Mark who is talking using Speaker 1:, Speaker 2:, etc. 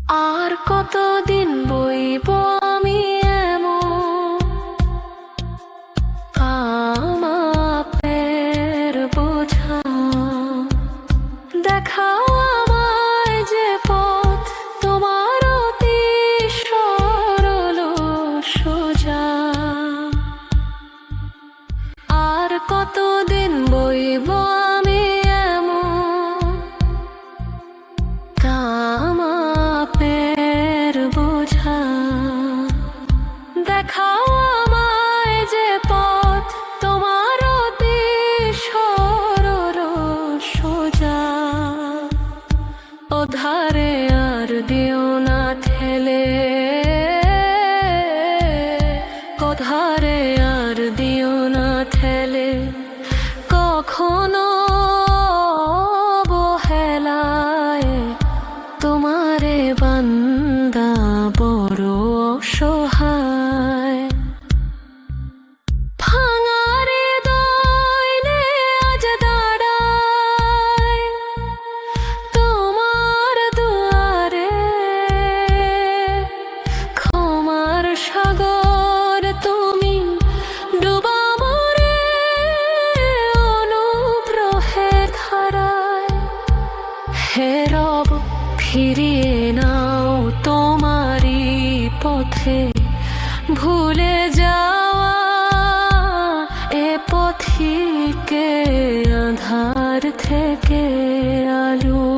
Speaker 1: আর কতদিন বইব আমি এমন আমাপের বোঝা। দেখাও আমায় যে পথ তোমার অতি সরল সোজা। আর কতদিন বইব আমি এমন আমাপের বোঝা। দেখাও আমায় যে পথ তোমার অতি সরল সোজা। ওধারে আর দিও না ঠেলে, ওধারে আর দিও না ঠেলে কখনো অবহেলায়। তোমারে বান্দা বড় অসহায়। ভাঙা হৃদয় নিয়ে আজ দাঁড়াই তোমার দুয়ারে। ক্ষমার সাগর তুমি ডুবা মরে অনুগ্রহের ধারায়। হে রব, ফিরিয়ে নাও তোমারই পথে। ভুলে যাওয়া এ পথিকে আধার থেকে আলো।